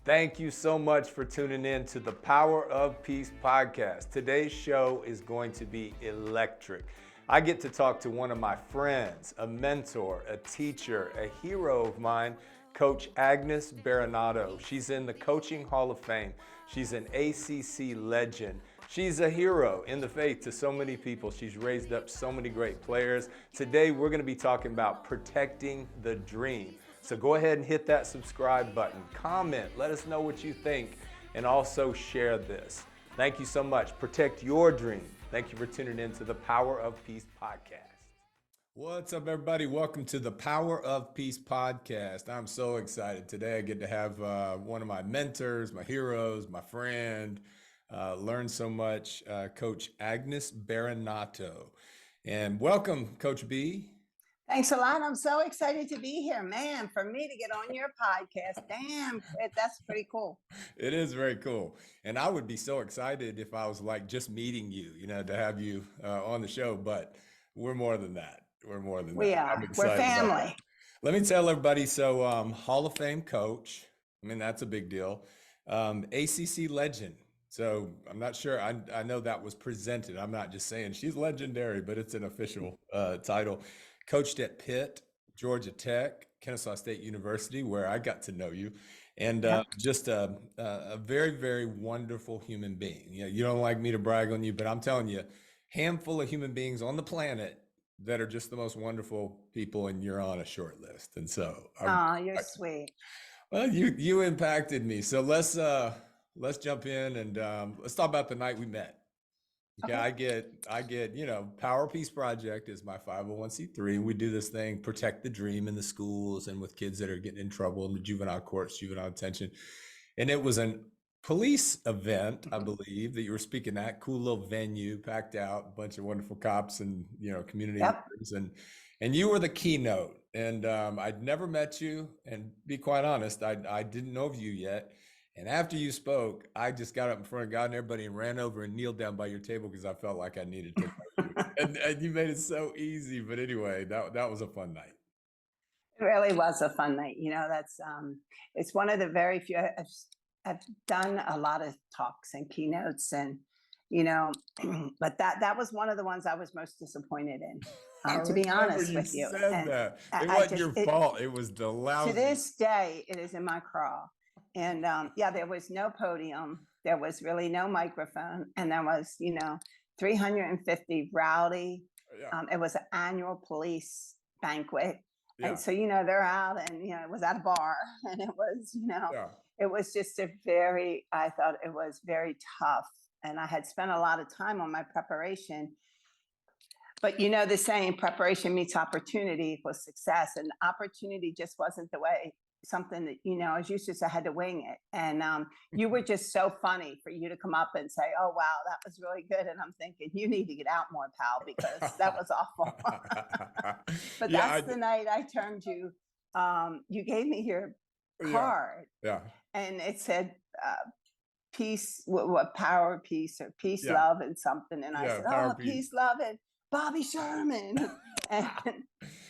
Thank you so much for tuning in to the Power of Peace podcast. Today's show is going to be electric. I get to talk to one of my friends, a mentor, a teacher, a hero of mine, Coach Agnes Berenato. She's in the Coaching Hall of Fame. She's an ACC legend. She's a hero in the faith to so many people. She's raised up so many great players. Today, we're going to be talking about protecting the dream. So go ahead and hit that subscribe button, comment, let us know what you think, and also share this. Thank you so much. Protect your dream. Thank you for tuning in to the Power of Peace podcast. What's up, everybody? Welcome to the Power of Peace podcast. I'm so excited. Today I get to have one of my mentors, my heroes, my friend, learn so much, Coach Agnes Berenato. And welcome, Coach B. Thanks a lot. I'm so excited to be here, man. For me to get on your podcast, damn, that's pretty cool. It is very cool. And I would be so excited if I was like just meeting you, to have you on the show, but we're more than that. We're more than we that. are. We're family. Let me tell everybody. So Hall of Fame coach, that's a big deal. ACC legend. So I'm not sure. I know that was presented. I'm not just saying she's legendary, but it's an official title. Coached at Pitt, Georgia Tech, Kennesaw State University, where I got to know you, and just a very, very wonderful human being. You don't like me to brag on you, but I'm telling you, handful of human beings on the planet that are just the most wonderful people, and you're on a short list. And so, you're sweet. Well, you impacted me. So let's jump in and let's talk about the night we met. Okay. I get, Power Peace Project is my 501c3. We do this thing, protect the dream in the schools and with kids that are getting in trouble in the juvenile courts, juvenile detention. And it was a police event, I believe, that you were speaking at. Cool little venue, packed out, a bunch of wonderful cops and, community members. And you were the keynote. And I'd never met you. And be quite honest, I didn't know of you yet. And after you spoke, I just got up in front of God and everybody and ran over and kneeled down by your table because I felt like I needed to know you. And you made it so easy. But anyway, that was a fun night. It really was a fun night. That's it's one of the very few. I've done a lot of talks and keynotes, and but that was one of the ones I was most disappointed in. To be honest with you, it wasn't your fault. It was the lousy. To this day, it is in my craw. And there was no podium. There was really no microphone. And there was, 350 rowdy. It was an annual police banquet. Yeah. And so, they're out and, it was at a bar. And it was, it was just I thought it was very tough. And I had spent a lot of time on my preparation. But the saying, preparation meets opportunity equals success. And opportunity just wasn't the way. Something that, I was used to, so I had to wing it. And you were just so funny for you to come up and say, oh, wow, that was really good. And I'm thinking, you need to get out more, pal, because that was awful. But that's the night I turned you. You gave me your card. Yeah. And it said, peace, what power, peace, or peace, love, and something. And I said, oh, peace, love, and Bobby Sherman.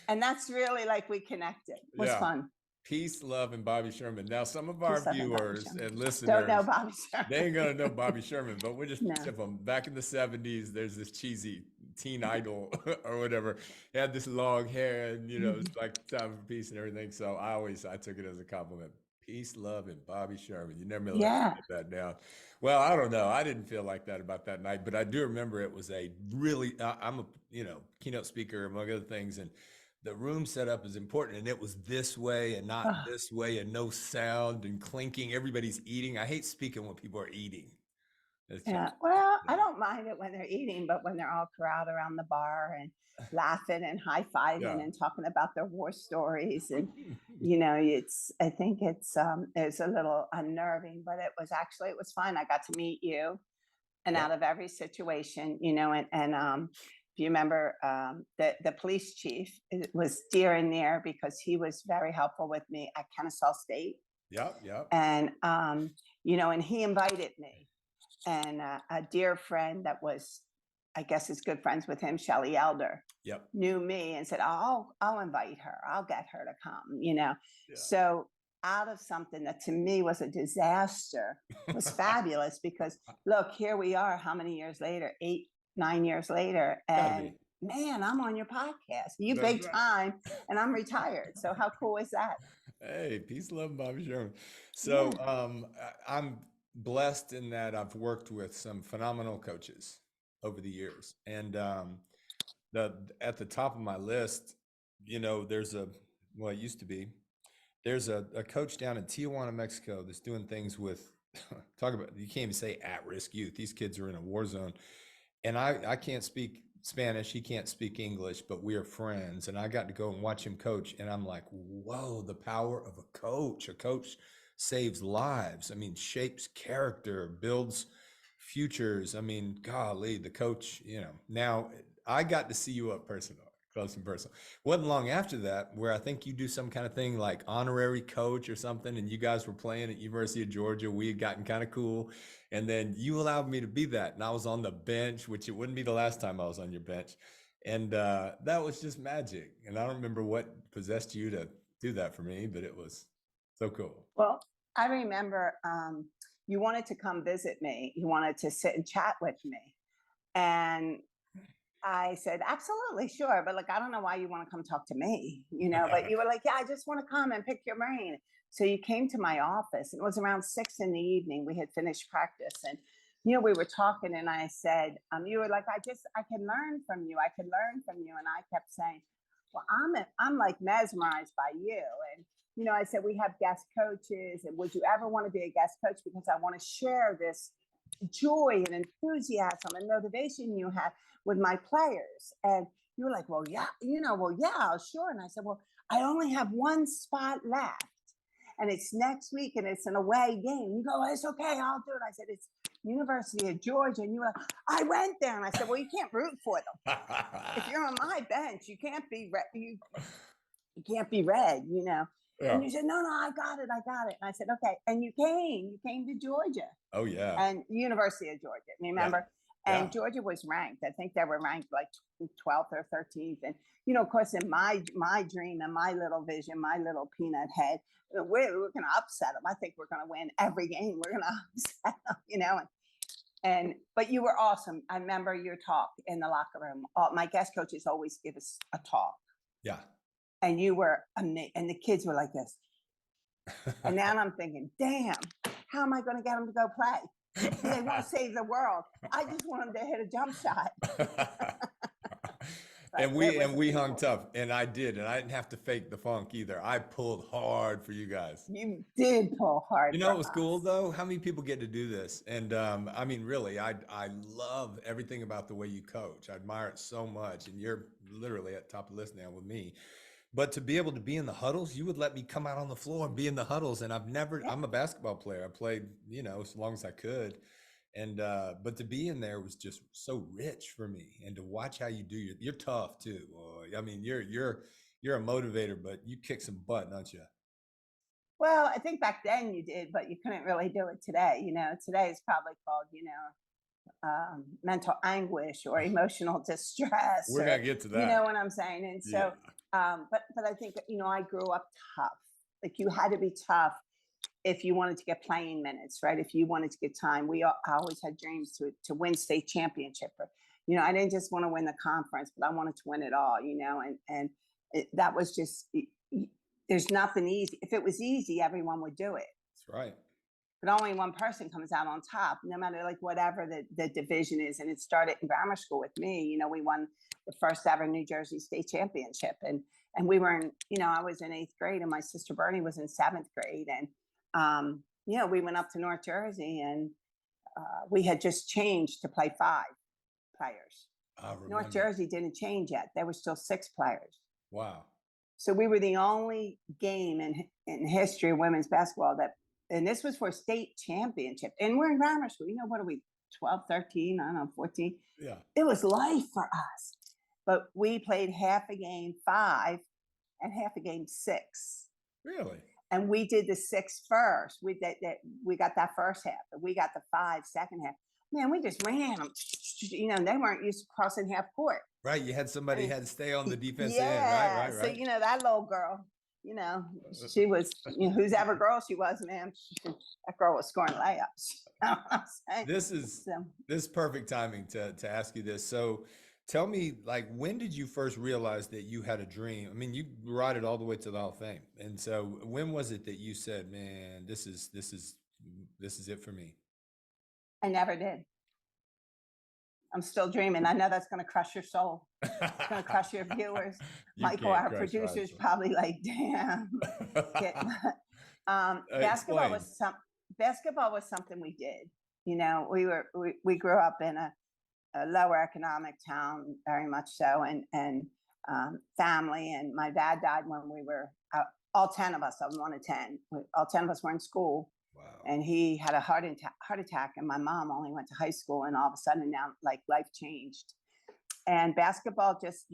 and that's really like we connected. It was fun. Peace, love, and Bobby Sherman. Now, some of our viewers and listeners don't know Bobby Sherman. They ain't gonna know Bobby Sherman, but we're just them. Back in the 70s, there's this cheesy teen idol or whatever. He had this long hair, and it's like time for peace and everything. So I took it as a compliment. Peace, love, and Bobby Sherman. You never really get that down. Well, I don't know. I didn't feel like that about that night, but I do remember it was a really. I'm a keynote speaker among other things, and the room setup is important, and it was this way and not this way, and no sound and clinking. Everybody's eating. I hate speaking when people are eating. Well, I don't mind it when they're eating, but when they're all crowded around the bar and laughing and high-fiving and talking about their war stories, and I think it's a little unnerving, but it was fine. I got to meet you, and out of every situation, and if you remember, the police chief was dear and near because he was very helpful with me at Kennesaw State. Yep. And, and he invited me. And a dear friend that was, I guess, is good friends with him, Shelley Elder, knew me and said, I'll invite her. I'll get her to come, So out of something that to me was a disaster was fabulous because look, here we are, how many years later? 8, 9 years later. Gotta And be. man, I'm on your podcast. You That's big right. time and I'm retired. So how cool is that? Hey, peace, love, Bobby Sherman. So, Yeah. I'm blessed in that I've worked with some phenomenal coaches over the years, and the at the top of my list, there's well, it used to be, there's a coach down in Tijuana, Mexico, that's doing things with, talk about, you can't even say at-risk youth. These kids are in a war zone, and I can't speak Spanish. He can't speak English, but we are friends. And I got to go and watch him coach. And I'm like, whoa, the power of a coach. A coach saves lives. I mean, shapes character, builds futures. I mean, golly, the coach, now I got to see you up personal, close and personal. Wasn't long after that where I think you do some kind of thing like honorary coach or something. And you guys were playing at University of Georgia. We had gotten kind of cool. And then you allowed me to be that. And I was on the bench, which it wouldn't be the last time I was on your bench. And that was just magic. And I don't remember what possessed you to do that for me, but it was so cool. Well, I remember you wanted to come visit me. You wanted to sit and chat with me. And I said, absolutely, sure. But like, I don't know why you want to come talk to me, but you were like, yeah, I just want to come and pick your brain. So you came to my office. It was around 6 in the evening. We had finished practice and, we were talking and I said, you were like, I can learn from you. I can learn from you. And I kept saying, well, I'm like mesmerized by you. And, I said, we have guest coaches. And would you ever want to be a guest coach? Because I want to share this joy and enthusiasm and motivation you have with my players. And you were like, well, yeah, sure. And I said, well, I only have one spot left. And it's next week and it's an away game. You go, it's okay, I'll do it. I said, it's University of Georgia. And you were like, I went there. And I said, well, you can't root for them. If you're on my bench, you can't be you can't be red, Yeah. And you said, no, I got it. And I said, okay. And you came to Georgia. Oh yeah. And University of Georgia, remember? Yeah. And Georgia was ranked. I think they were ranked like 12th or 13th. And, of course, in my dream and my little vision, my little peanut head, we're going to upset them. I think we're going to win every game. We're going to upset them, but you were awesome. I remember your talk in the locker room. My guest coaches always give us a talk. Yeah. And you were amazing. And the kids were like this. And now I'm thinking, damn, how am I going to get them to go play? They won't save the world. I just want them to hit a jump shot. and we hung tough, and I did, and I didn't have to fake the funk either. I pulled hard for you guys. You did pull hard. It was cool though. How many people get to do this? And I mean, really, I love everything about the way you coach. I admire it so much, and you're literally at the top of the list now with me. But to be able to be in the huddles, you would let me come out on the floor and be in the huddles. And I'm a basketball player. I played, as long as I could. And, but to be in there was just so rich for me, and to watch how you do you're tough too. I mean, you're a motivator, but you kick some butt, don't you? Well, I think back then you did, but you couldn't really do it today. Today is probably called, mental anguish or emotional distress. We're going to get to that. You know what I'm saying? And so, but I think, I grew up tough. Like you had to be tough if you wanted to get playing minutes, right? If you wanted to get time. I always had dreams to win state championship. Or, I didn't just want to win the conference, but I wanted to win it all, and that was just, there's nothing easy. If it was easy, everyone would do it. That's right. But only one person comes out on top, no matter like whatever the division is. And it started in grammar school with me. We won the first ever New Jersey state championship. And we were in, I was in 8th grade and my sister Bernie was in 7th grade. And, we went up to North Jersey and we had just changed to play 5 players. North Jersey didn't change yet. There were still 6 players. Wow. So we were the only game in history of women's basketball and this was for state championship. And we're in grammar school. What are we, 12, 13, I don't know, 14? Yeah. It was life for us. But we played half a game 5 and half a game 6. Really? And we did the 6 first. We got that first half. And we got the 5 second half. Man, we just ran them. They weren't used to crossing half court. Right. You had somebody had to stay on the defense end. Right. So, that little girl, she was, whose ever girl she was, man. That girl was scoring layups. You know what I'm saying? This is So, this is perfect timing to ask you this. So tell me, like, when did you first realize that you had a dream? I mean, you ride it all the way to the Hall of Fame. And so when was it that you said, man, this is it for me? I never did. I'm still dreaming. I know that's going to crush your soul. It's going to crush your viewers. You Michael, can't our crush producer's soul. probably like, damn. Basketball Explain. basketball was something we did. We grew up in a lower economic town, very much so, and family. And my dad died when we were all 10 of us. I was one of 10. All 10 of us were in school. Wow. And he had a heart attack, and my mom only went to high school, and all of a sudden now, like, life changed. And basketball just,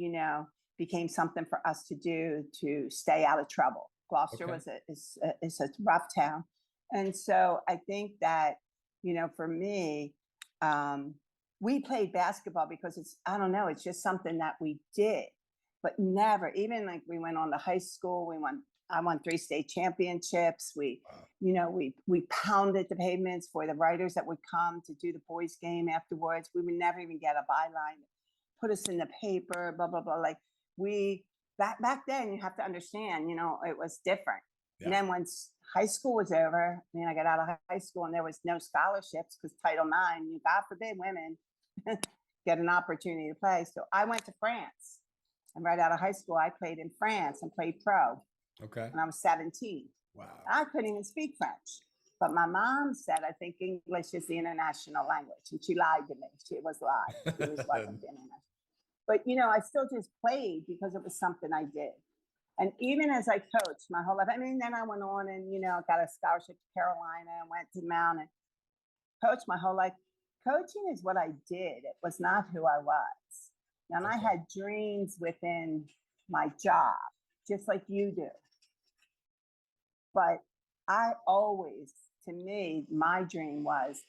became something for us to do to stay out of trouble. Gloucester Okay. is a rough town. And so I think that, for me, we played basketball because I don't know, it's just something that we did, but never, even like we went on to high school, I won 3 state championships. Wow. We pounded the pavements for the writers that would come to do the boys game afterwards. We would never even get a byline, put us in the paper, blah, blah, blah. Like back then, you have to understand, it was different. Yeah. And then once high school was over, I got out of high school and there was no scholarships because Title IX, God forbid women get an opportunity to play. So I went to France, and right out of high school, I played in France and played pro. Okay. When I was 17. Wow. I couldn't even speak French. But my mom said, I think English is the international language. And she lied to me. She was lied. It was wasn't the international. But, I still just played because it was something I did. And even as I coached my whole life, then I went on and, got a scholarship to Carolina and went to Mount and coached my whole life. Coaching is what I did. It was not who I was. And I had dreams within my job, just like you do. But to me, my dream was,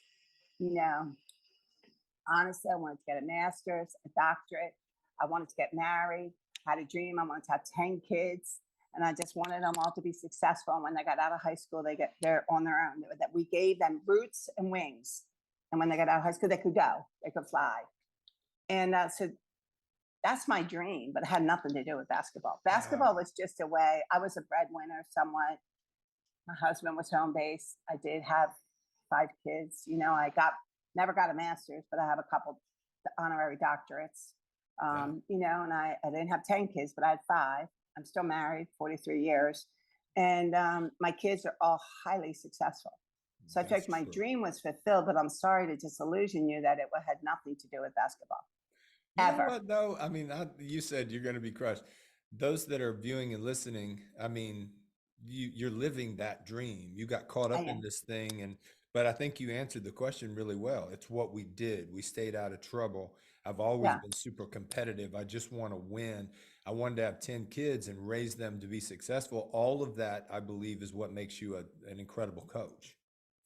honestly, I wanted to get a master's, a doctorate. I wanted to get married, had a dream. I wanted to have 10 kids. And I just wanted them all to be successful. And when they got out of high school, they're on their own. That we gave them roots and wings. And when they got out of high school, they could go, they could fly. And so that's my dream, but it had nothing to do with basketball. Basketball was just a way. I was a breadwinner somewhat. My husband was home based. I did have 5 kids. Never got a master's, but I have a couple honorary doctorates. And I didn't have 10 kids, but I had 5. I'm still married, 43 years. And my kids are all highly successful. So I think my dream was fulfilled, but I'm sorry to disillusion you that it had nothing to do with basketball. You know Ever. what, though? You said you're going to be crushed. Those that are viewing and listening, you're living that dream. You got caught I up in am. this thing, but I think you answered the question really well. It's what we did. We stayed out of trouble. I've always Yeah. been super competitive. I just want to win. I wanted to have 10 kids and raise them to be successful. All of that, I believe, is what makes you an incredible coach.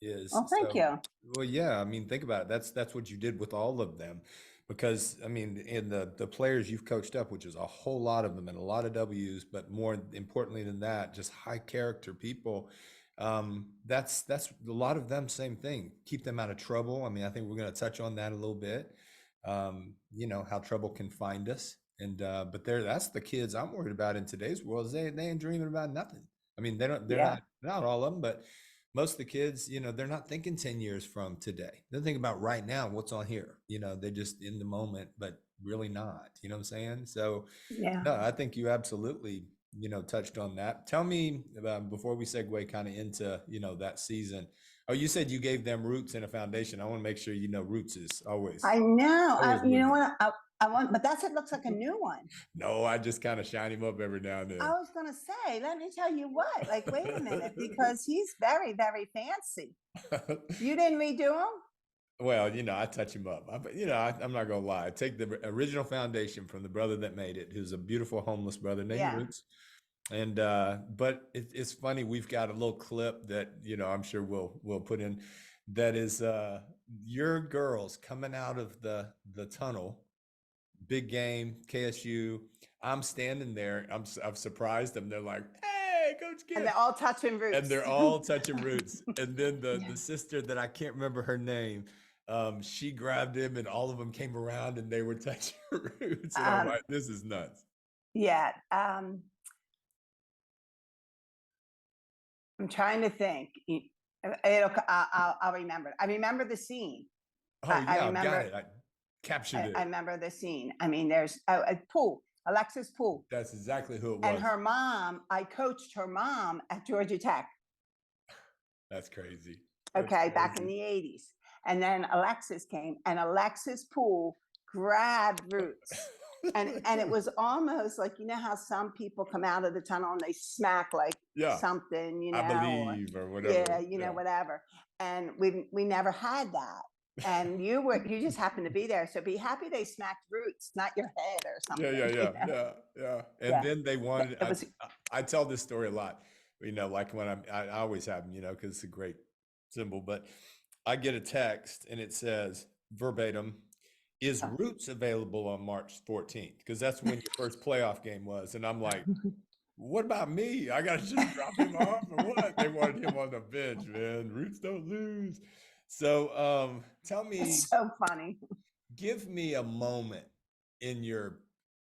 Well, thank you. Well, yeah, think about it. That's what you did with all of them. Because in the players you've coached up, which is a whole lot of them and a lot of W's, but more importantly than that, just high character people. That's a lot of them. Same thing. Keep them out of trouble. I think we're going to touch on that a little bit. How trouble can find us, and but that's the kids I'm worried about in today's world. Is they ain't dreaming about nothing. They don't. Yeah. Not all of them, but most of the kids, they're not thinking 10 years from today. They're thinking about right now, what's on here. They're just in the moment, but really not. You know what I'm saying? So, Yeah. no, I think you absolutely, touched on that. Tell me before we segue kind of into, that season. Oh, you said you gave them roots and a foundation. I want to make sure roots is always. I know. Always You with know you. what? I want, but it looks like a new one. No, I just kind of shine him up every now and I then. was going to say, let me tell you what, like, wait a minute, because he's very, very fancy. You didn't redo him? Well, I touch him up. I'm not gonna lie. I take the original foundation from the brother that made it, who's a beautiful homeless brother named Yeah. Roots. And but it's funny. We've got a little clip that I'm sure we'll put in. That is your girls coming out of the tunnel. Big game, KSU. I'm standing there. I've surprised them. They're like, "Hey, Coach Ken. And they're all touching roots. And they're all touching roots. And then Yeah. the sister that I can't remember her name, she grabbed him and all of them came around and they were touching roots. And I'm like, this is nuts. Yeah. I'm trying to think. I'll remember. I remember the scene. Oh, yeah, I remember, got it. I captured it. I remember the scene. I mean, there's Poole, Alexis Poole. That's exactly who it was. And her mom, I coached her mom at Georgia Tech. That's crazy. Okay, back in the 80s. And then Alexis came, and Alexis Poole grabbed roots. And it was almost like, you know how some people come out of the tunnel and they smack like something, you know, I believe or whatever. Yeah, you know, whatever. And we never had that. And you just happened to be there. So be happy they smacked roots, not your head or something. Yeah. And then they wanted, I tell this story a lot, you know, like when I always have them, you know, because it's a great symbol, but I get a text and it says verbatim, is Roots available on March 14th? Because that's when your first playoff game was. And I'm like, what about me? I got to just drop him off or what? They wanted him on the bench, man. Roots don't lose. So tell me. It's so funny. Give me a moment in your,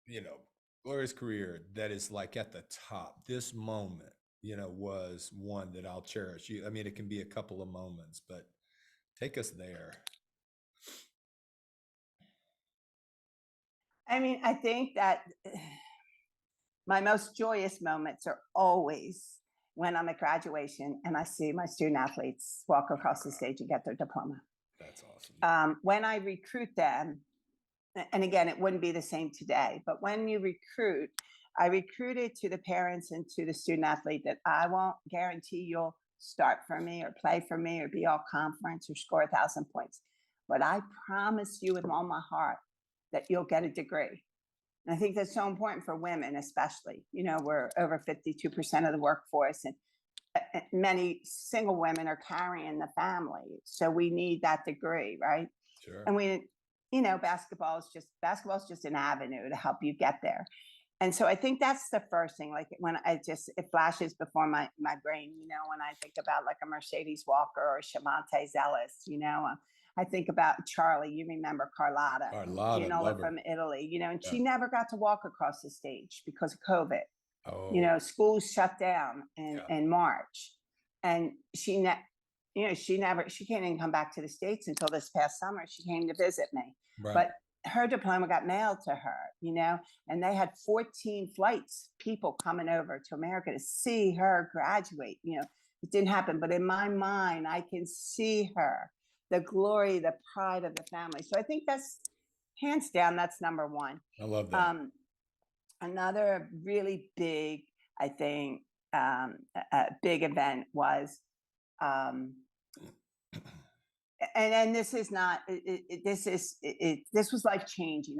you know, glorious career that is like at the top. This moment, you know, was one that I'll cherish. I mean, it can be a couple of moments, but take us there. I mean, I think that my most joyous moments are always when I'm at graduation and I see my student athletes walk across the stage and get their diploma. That's awesome. When I recruit them, and again, it wouldn't be the same today, but when you recruit, I recruited to the parents and to the student athlete that I won't guarantee you'll start for me or play for me or be all conference or score 1,000 points. But I promise you with all my heart that you'll get a degree. And I think that's so important for women, especially. You know, we're over 52% of the workforce, and many single women are carrying the family. So we need that degree, right? Sure. And you know, basketball is just an avenue to help you get there. And so I think that's the first thing, like when it flashes before my brain, you know, when I think about like a Mercedes Walker or Shavante Zellis, you know, I think about Charlie, you remember Carlotta, Ginola from Italy, you know, and she never got to walk across the stage because of COVID. You know, schools shut down in March, and she can't even come back to the States until this past summer. She came to visit me, but her diploma got mailed to her, you know, and they had 14 flights, people coming over to America to see her graduate. You know, it didn't happen, but in my mind, I can see her, the glory, the pride of the family. So I think that's hands down, that's number one. I love that. Another really big, I think, a big event was, and this is not, this was life changing.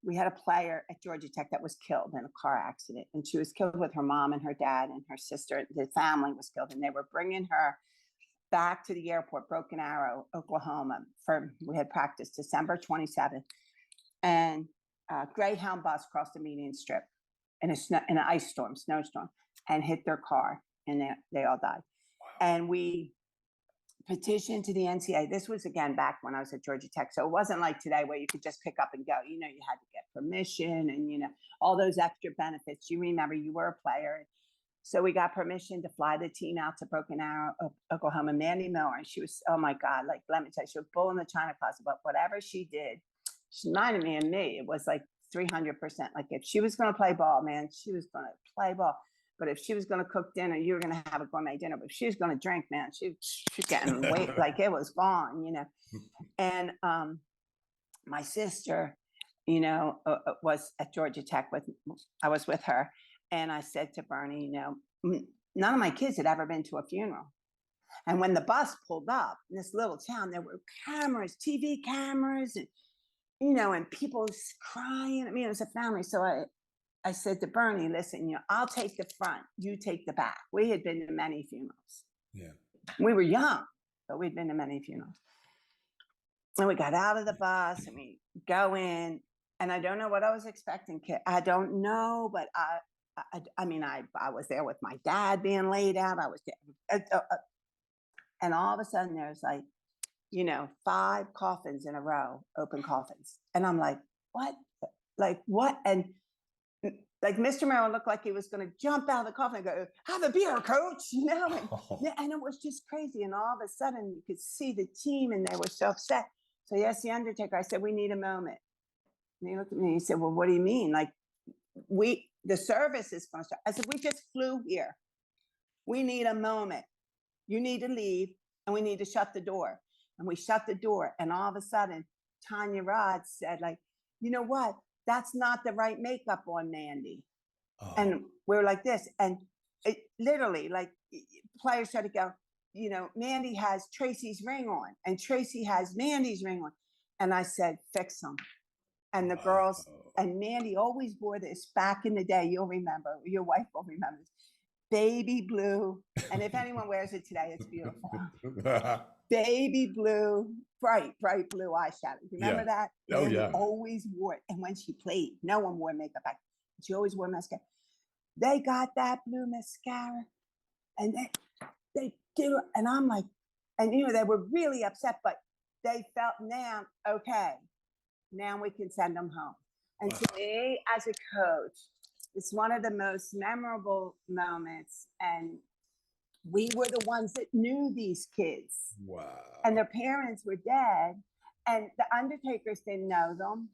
We had a player at Georgia Tech that was killed in a car accident, and she was killed with her mom and her dad and her sister. The family was killed, and they were bringing her back to the airport, Broken Arrow, Oklahoma. We had practice December 27th, and a Greyhound bus crossed the median strip in an ice storm, snowstorm, and hit their car, and they all died. Wow. And we petitioned to the NCAA. This was again back when I was at Georgia Tech, so it wasn't like today where you could just pick up and go. You know, you had to get permission, and you know all those extra benefits. You remember, you were a player. So we got permission to fly the team out to Broken Arrow, Oklahoma. Mandy Miller, and she was, oh my God, like, let me tell you, she was bull in the china closet, but whatever she did, she reminded me of me. It was like 300%. Like if she was going to play ball, man, she was going to play ball. But if she was going to cook dinner, you were going to have a gourmet dinner. But if she was going to drink, man, she's getting weight, like it was gone, you know. And my sister, you know, was at Georgia Tech I was with her. And I said to Bernie, you know, none of my kids had ever been to a funeral. And when the bus pulled up in this little town, there were cameras, TV cameras, and, you know, and people crying. I mean, it was a family. So I said to Bernie, listen, you know, I'll take the front, you take the back. We had been to many funerals. Yeah. We were young, but we'd been to many funerals. And we got out of the bus and we go in, and I don't know what I was expecting, kid. I don't know, but I mean, I was there with my dad being laid out. I was there, and all of a sudden there's like, 5 coffins in a row, open coffins, and I'm like, what? Like what? And like Mr. Merrill looked like he was going to jump out of the coffin and go, "Have a beer, coach," and it was just crazy. And all of a sudden, you could see the team, and they were so upset. So he asked the Undertaker. I said, "We need a moment." And he looked at me and he said, "Well, what do you mean? Like, the service is going to start." I said, "We just flew here. We need a moment. You need to leave, and we need to shut the door." And we shut the door, and all of a sudden, Tanya Rod said, like, "You know what? That's not the right makeup on Mandy." Oh, And we're like this, and it literally, like, players try to go, Mandy has Tracy's ring on, and Tracy has Mandy's ring on. And I said, "Fix them." And the girls, and Mandy always wore this back in the day. You'll remember, your wife will remember this. Baby blue. And if anyone wears it today, it's beautiful. Baby blue, bright blue eyeshadow. Remember that? Oh, Mandy yeah. always wore it. And when she played, no one wore makeup back. She always wore mascara. They got that blue mascara, and they did it. And I'm like, and they were really upset, but they felt now, okay, now we can send them home. And to me, as a coach, it's one of the most memorable moments. And we were the ones that knew these kids. Wow. And their parents were dead, and the Undertakers didn't know them.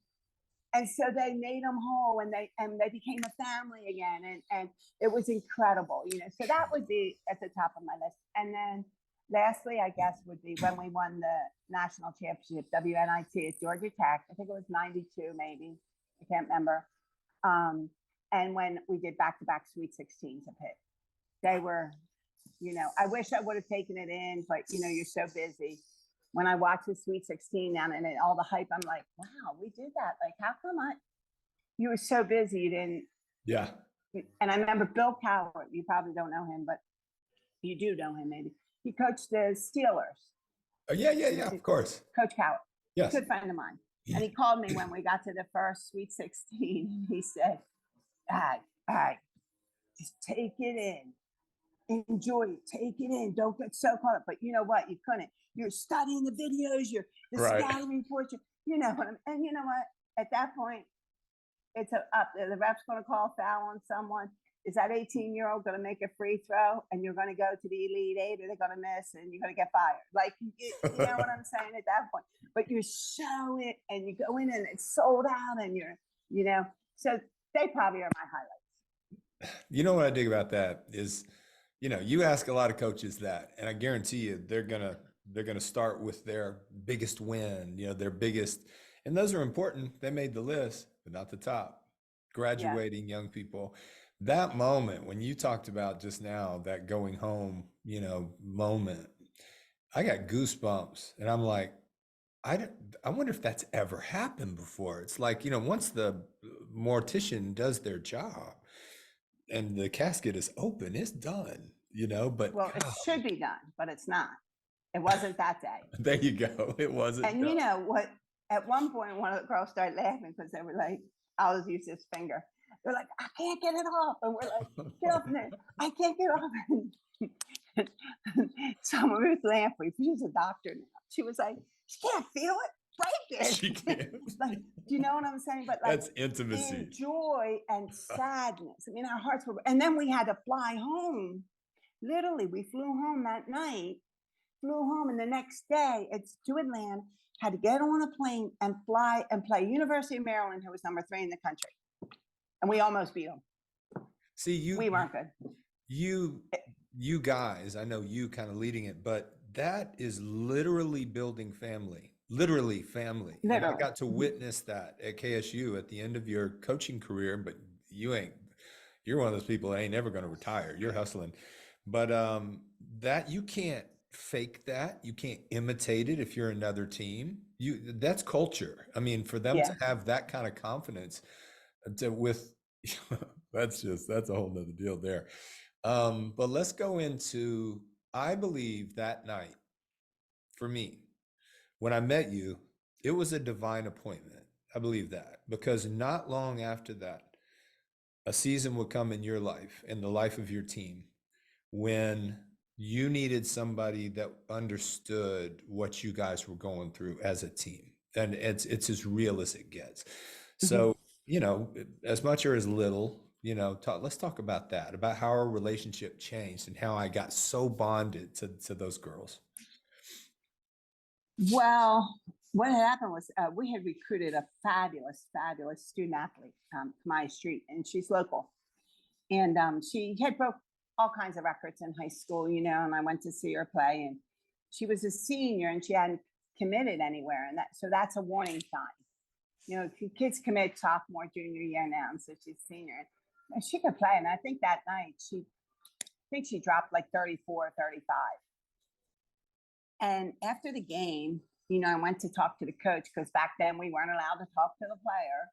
And so they made them whole, and they became a family again. And it was incredible, So that would be at the top of my list. And then lastly, I guess, would be when we won the national championship, WNIT at Georgia Tech. I think it was 92, maybe. I can't remember. And when we did back-to-back Sweet 16s at Pitt. They were, I wish I would have taken it in, but, you're so busy. When I watch the Sweet 16 now and all the hype, I'm like, wow, we did that. Like, how come you were so busy you didn't? Yeah. And I remember Bill Cowart. You probably don't know him, but you do know him maybe. He coached the Steelers. Oh, yeah, of course. Coach Cowart. Yes. Good friend of mine. And he called me when we got to the first Sweet 16. And he said, all right, just take it in. Enjoy it, take it in, don't get so caught up. But you know what? You couldn't. You're studying the videos, you're the scouting reports, and you know what? At that point, it's up. The ref's going to call foul on someone. Is that 18-year-old going to make a free throw, and you're going to go to the Elite Eight, or they're going to miss, and you're going to get fired? Like, you know what I'm saying at that point? But you show it, and you go in, and it's sold out, and so they probably are my highlights. You know what I dig about that is, you ask a lot of coaches that, and I guarantee you they're gonna start with their biggest win, their biggest, and those are important. They made the list, but not the top. Graduating young people. That moment when you talked about just now, that going home, moment, I got goosebumps, and I'm like, I wonder if that's ever happened before. It's like, once the mortician does their job and the casket is open, it's done, but well, it should be done, but it's not. It wasn't that day. There you go. It wasn't. And done. You know what? At one point, one of the girls started laughing because they were like, I was using his finger. They're like, I can't get it off. And we're like, get off there. I can't get off. Someone was laughing. She's a doctor now. She was like, she can't feel it. Break it. She can't. Like, do you know what I'm saying? But like, that's intimacy. In joy and sadness. I mean, our hearts were, and then we had to fly home. Literally, we flew home that night, and the next day to Atlanta, had to get on a plane and fly and play University of Maryland, who was number 3 in the country. And we almost beat them. See, we weren't good. You guys, I know you kind of leading it, but that is literally building family. Literally family. And I got to witness that at KSU at the end of your coaching career, but you're one of those people that ain't never going to retire. You're hustling. But that you can't fake that. You can't imitate it if you're another team. That's culture. I mean, for them to have that kind of confidence that's a whole nother deal there. But let's go into, I believe that night for me, when I met you, it was a divine appointment. I believe that because not long after that, a season would come in your life, in the life of your team, when you needed somebody that understood what you guys were going through as a team. And it's as real as it gets. Mhm. So, as much or as little, let's talk about that, about how our relationship changed and how I got so bonded to those girls. Well, what had happened was we had recruited a fabulous, fabulous student athlete, Kamaya Street, and she's local. And she had broke all kinds of records in high school, and I went to see her play. And she was a senior and she hadn't committed anywhere. And that's a warning sign. Kids commit sophomore, junior year now. And so she's senior. And she could play. And I think that night she dropped like 34, 35. And after the game, I went to talk to the coach because back then we weren't allowed to talk to the player.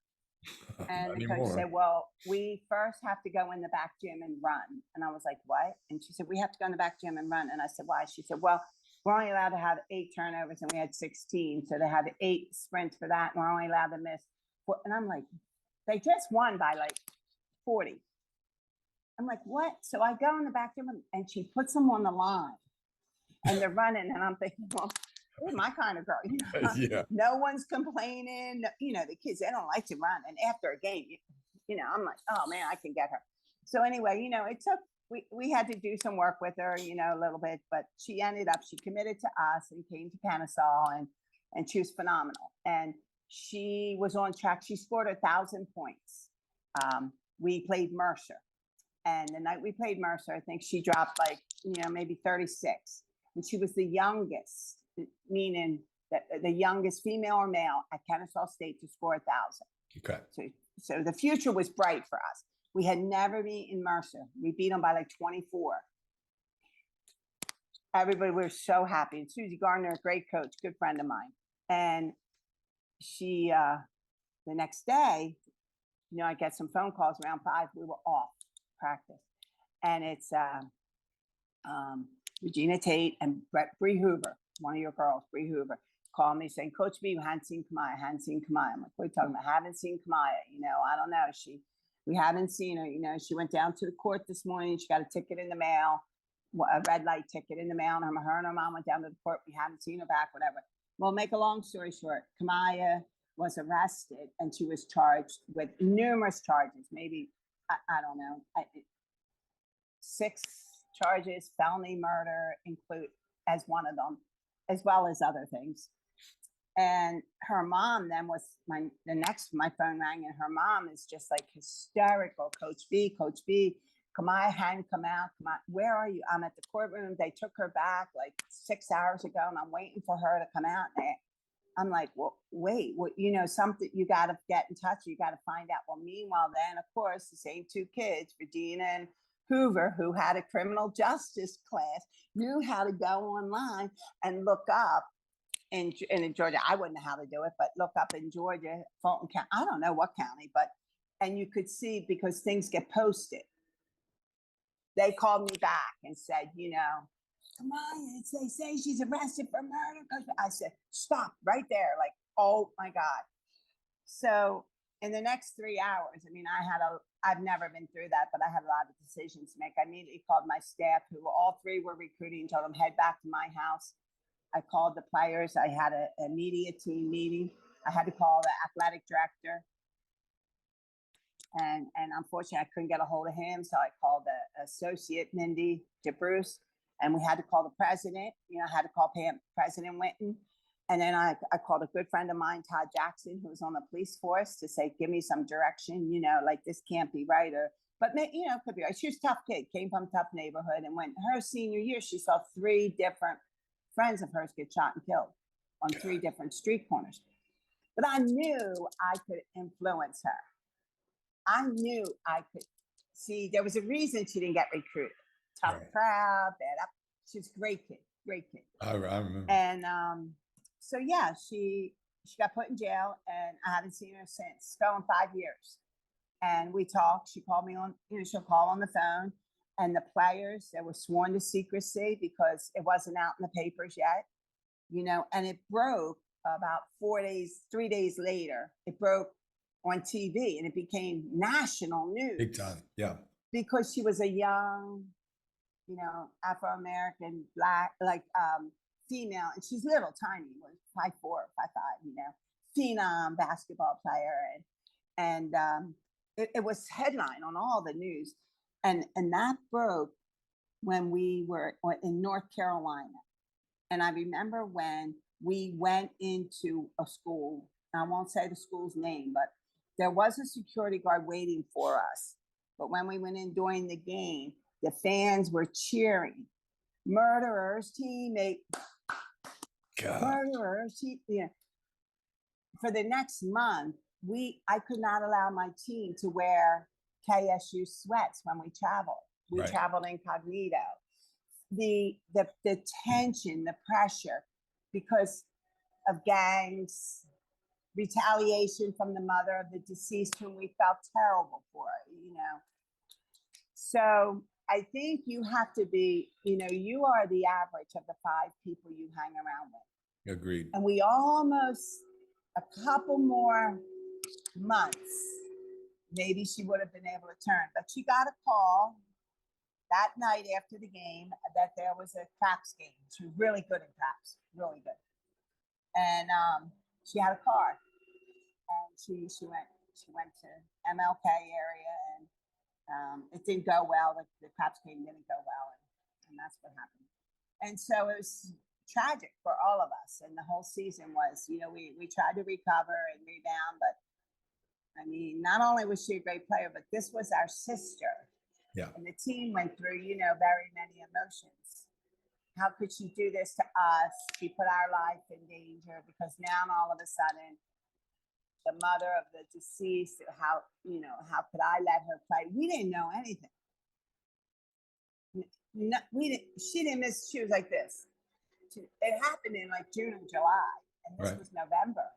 And the coach said, well, we first have to go in the back gym and run. And I was like, what? And she said, we have to go in the back gym and run. And I said, why? She said, well, we're only allowed to have 8 turnovers and we had 16. So they have 8 sprints for that. And we're only allowed to miss 4. And I'm like, they just won by like 40. I'm like, what? So I go in the back gym and she puts them on the line. And they're running, and I'm thinking, well, this is my kind of girl. Yeah. No one's complaining. The kids, they don't like to run. And after a game, I'm like, oh man, I can get her. So anyway, it took, we had to do some work with her, a little bit, but she committed to us and came to Kennesaw, and she was phenomenal. And she was on track. She scored 1,000 points. We played Mercer. And the night we played Mercer, I think she dropped like, maybe 36. And she was the youngest, meaning that the youngest female or male at Kennesaw State to score 1,000. Okay. So the future was bright for us. We had never beaten Mercer. We beat them by like 24. Everybody was so happy. And Suzie Gardner, a great coach, good friend of mine. And she, the next day, I get some phone calls around 5. We were off practice. And it's Regina Tate and Bree Hoover, one of your girls, Bree Hoover, called me saying, Coach B, I hadn't seen Kamaya. I'm like, what are you talking about? I haven't seen Kamaya. I don't know. We haven't seen her. She went down to the court this morning. She got a ticket in the mail, a red light ticket in the mail. And her and her mom went down to the court. We haven't seen her back, whatever. Well, make a long story short, Kamaya was arrested and she was charged with numerous charges, maybe, I don't know, 6 charges, felony murder include as one of them, as well as other things. And her mom then was my phone rang and her mom is just like hysterical. Coach B, Kamaya hadn't come out. Kamaya, where are you? I'm at the courtroom. They took her back like 6 hours ago and I'm waiting for her to come out. And I'm like, well, wait, something, you got to get in touch. You got to find out. Well, meanwhile, then, of course, the same 2 kids, Regina and Hoover, who had a criminal justice class, knew how to go online and look up in Georgia. I wouldn't know how to do it, but look up in Georgia, Fulton County. I don't know what county, and you could see because things get posted. They called me back and said, come on, they say she's arrested for murder. I said, stop right there. Like, oh my God. So in the next 3 hours, I've never been through that, but I had a lot of decisions to make. I immediately called my staff, who all 3 were recruiting, told them head back to my house. I called the players. I had a media team meeting. I had to call the athletic director. And unfortunately, I couldn't get a hold of him. So I called the associate, Mindy DeBruce, and we had to call the president. I had to call President Winton. And then I called a good friend of mine, Todd Jackson, who was on the police force, to say, give me some direction, like this can't be right. But could be right. She was a tough kid, came from a tough neighborhood. And when her senior year, she saw 3 different friends of hers get shot and killed on 3 different street corners. But I knew I could influence her. I knew I could see there was a reason she didn't get recruited. Tough crowd, bad up. She's a great kid. I remember. And so yeah, she got put in jail, and I haven't seen her since. It's going 5 years. And we talked. She called me on, she'll call on the phone. And the players, they were sworn to secrecy because it wasn't out in the papers yet, and it broke about 3 days later. It broke on TV, and it became national news. Big time. Yeah. Because she was a young, Afro-American, Black, female, and she's little, tiny, was 5'4", 5'5", phenom basketball player, and it was headline on all the news, and that broke when we were in North Carolina, and I remember when we went into a school. I won't say the school's name, but there was a security guard waiting for us. But when we went in during the game, the fans were cheering, "Murderers, teammate." God. Murderers, For the next month, I could not allow my team to wear KSU sweats when we traveled. We traveled incognito. The tension, the pressure, because of gangs, retaliation from the mother of the deceased, whom we felt terrible for, So I think you have to be, you are the average of the 5 people you hang around with. Agreed. And we almost, a couple more months, maybe she would have been able to turn, but she got a call that night after the game that there was a craps game. She was really good in craps, really good. And she had a car, and she went to MLK area, and it didn't go well. The craps game didn't go well, and that's what happened. And so it was tragic for all of us. And the whole season was, we tried to recover and rebound, but I mean, not only was she a great player, but this was our sister. Yeah. And the team went through, very many emotions. How could she do this to us? She put our life in danger, because now all of a sudden, the mother of the deceased, how could I let her play? We didn't know anything. No, she didn't miss. She was like this. It happened in like June and July, and this was November.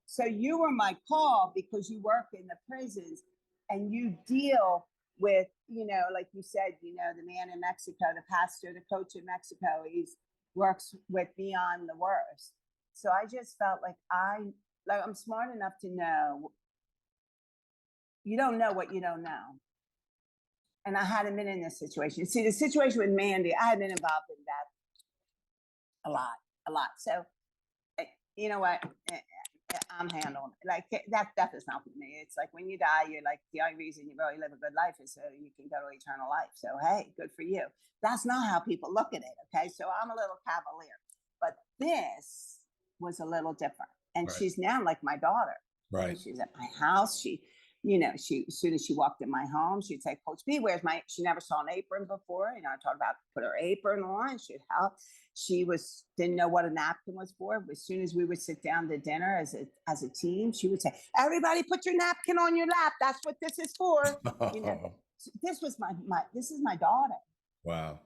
So you were my call because you work in the prisons and you deal with, like you said, the man in Mexico, the pastor, the coach in Mexico, he works with beyond the worst. So I just felt like I'm smart enough to know you don't know what you don't know. And I hadn't been in this situation. See, the situation with Mandy, I had been involved in that a lot. So, you know what? I'm handling it. Like, that death is not for me. It's like when you die, you're like, the only reason you really live a good life is so you can go to eternal life. So, hey, good for you. That's not how people look at it. Okay. So I'm a little cavalier, but this was a little different. And she's now like my daughter. Right. She's at my house. She, as soon as she walked in my home, she'd say, "Coach B, where's my," she never saw an apron before. I talked about put her apron on. She'd help. She didn't know what a napkin was for. As soon as we would sit down to dinner as a team, she would say, "Everybody put your napkin on your lap. That's what this is for." This was this is my daughter. Wow.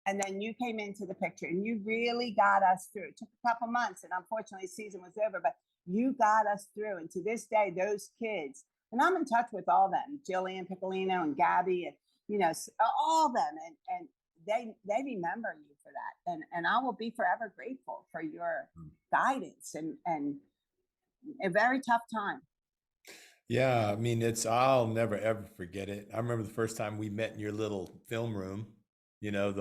And then you came into the picture and you really got us through. It took a couple months, and unfortunately the season was over, but you got us through. And to this day, those kids, and I'm in touch with all them, Jillian Piccolino and Gabby, and all of them, and they remember you for that. And I will be forever grateful for your guidance and a very tough time. Yeah, I mean, I'll never ever forget it. I remember the first time we met in your little film room,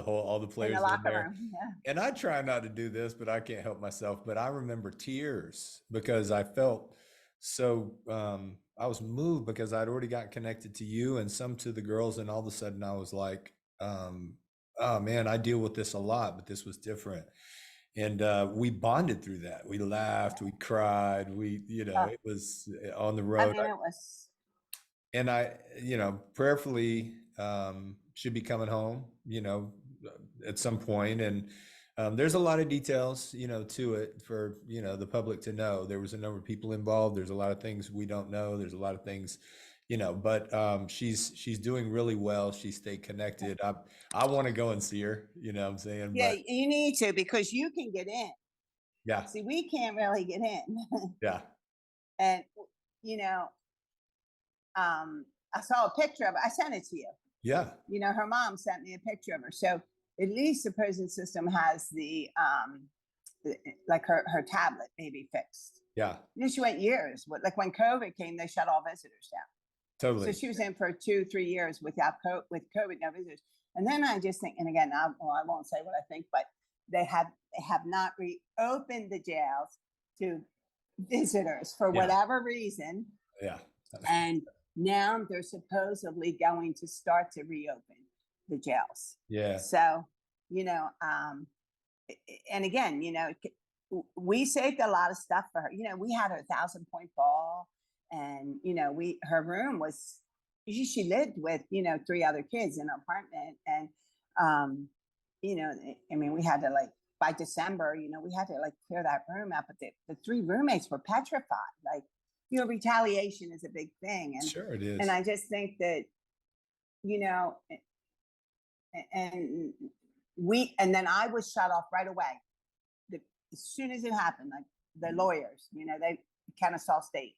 all the players in the locker there. room. Yeah. And I try not to do this, but I can't help myself. But I remember tears because I felt so, I was moved because I'd already got connected to you and some to the girls. And all of a sudden I was like, oh man, I deal with this a lot, but this was different. And we bonded through that. We laughed, we cried, it was on the road. I mean, it was. And I, prayerfully should be coming home, at some point. And there's a lot of details, to it for, the public to know. There was a number of people involved. There's a lot of things we don't know. There's a lot of things, but she's doing really well. She stayed connected. I want to go and see her, what I'm saying? Yeah, you need to, because you can get in. Yeah. See, we can't really get in. Yeah. And, I saw a picture of it. I sent it to you. Yeah. Her mom sent me a picture of her. So at least the prison system has the, like her tablet maybe fixed. Yeah, She went years. Like when COVID came, they shut all visitors down. So totally. she was in for 2-3 years without with COVID, no visitors. And then I just think, and again, I won't say what I think, but they have not reopened the jails to visitors for Yeah. whatever reason. Yeah. And now they're supposedly going to start to reopen the jails. Yeah. So, and again, we saved a lot of stuff for her. We had her 1,000-point ball, and her room was, she lived with 3 other kids in an apartment, and I mean, we had to, like, by December, we had to, like, clear that room out. But the 3 roommates were petrified. Like, retaliation is a big thing, and Sure it is. and I just think that, and then I was shut off right away. As soon as it happened, like the lawyers, they Kennesaw State,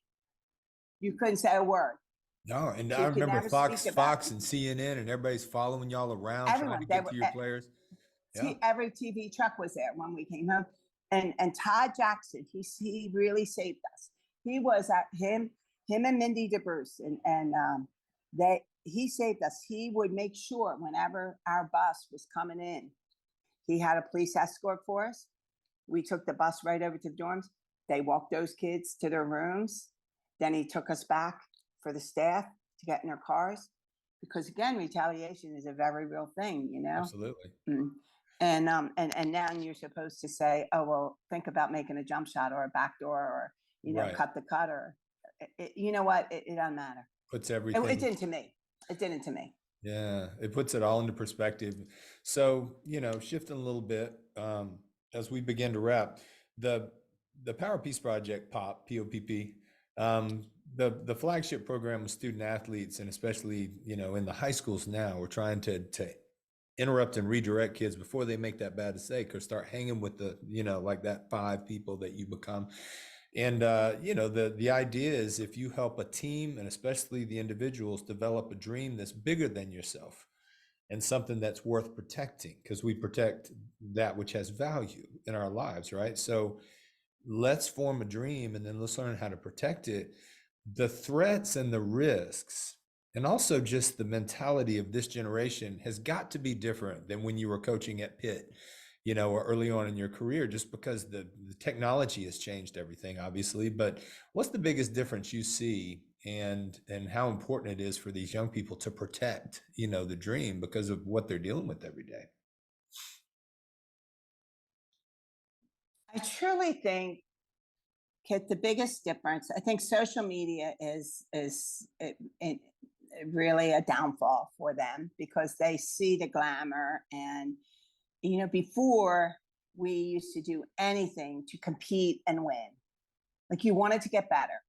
you couldn't say a word. No, and She I could remember never Fox speak about and CNN, and everybody's following y'all around everyone. trying to get to your players. Yeah. Every TV truck was there when we came home, and Todd Jackson, he really saved us. He was him and Mindy DeBruce, and he saved us. He would make sure whenever our bus was coming in, he had a police escort for us. We took the bus right over to the dorms. They walked those kids to their rooms. Then he took us back for the staff to get in their cars, because again, retaliation is a very real thing, Absolutely. Mm. And now you're supposed to say, oh, well, think about making a jump shot or a backdoor, or Right. cut the cutter. You know what? It doesn't matter. Puts everything. It didn't to me. It didn't to me. Yeah, it puts it all into perspective. So, shifting a little bit, as we begin to wrap, the Power Peace Project, POPP, the flagship program with student athletes, and especially, in the high schools now, we're trying to interrupt and redirect kids before they make that bad mistake, or start hanging with the, like that 5 people that you become. And, the idea is, if you help a team, and especially the individuals, develop a dream that's bigger than yourself and something that's worth protecting, because we protect that which has value in our lives, right? So let's form a dream, and then let's learn how to protect it. The threats and the risks, and also just the mentality of this generation, has got to be different than when you were coaching at Pitt, or early on in your career, just because the technology has changed everything, obviously. But what's the biggest difference you see, and how important it is for these young people to protect, the dream, because of what they're dealing with every day? I truly think, Kit, the biggest difference, I think social media is really a downfall for them, because they see the glamour. And before, we used to do anything to compete and win. Like, you wanted to get better.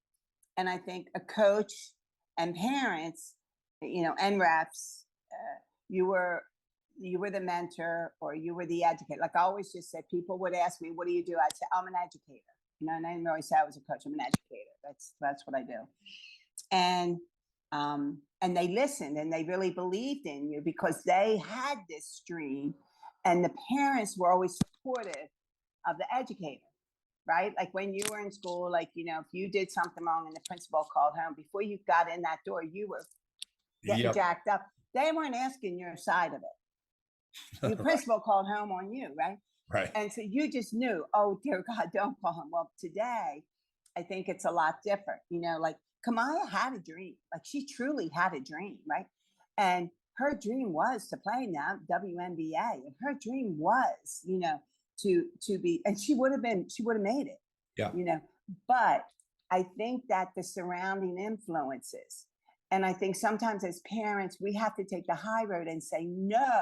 And I think a coach and parents, and refs, you were the mentor, or you were the educator. Like I always just said, people would ask me, what do you do? I'd say, I'm an educator. And I didn't always say I was a coach. I'm an educator. That's what I do. And they listened, and they really believed in you, because they had this dream, and the parents were always supportive of the educator, right? Like when you were in school, like, if you did something wrong and the principal called home, before you got in that door, you were getting jacked up. They weren't asking your side of it. Your principal called home on you, right? Right. And so you just knew, oh, dear God, don't call him. Well, today, I think it's a lot different. Like Kamaya had a dream. Like, she truly had a dream, right? And her dream was to play in the WNBA. And her dream was, to be, and she would have made it. Yeah. But I think that the surrounding influences, and I think sometimes as parents, we have to take the high road and say no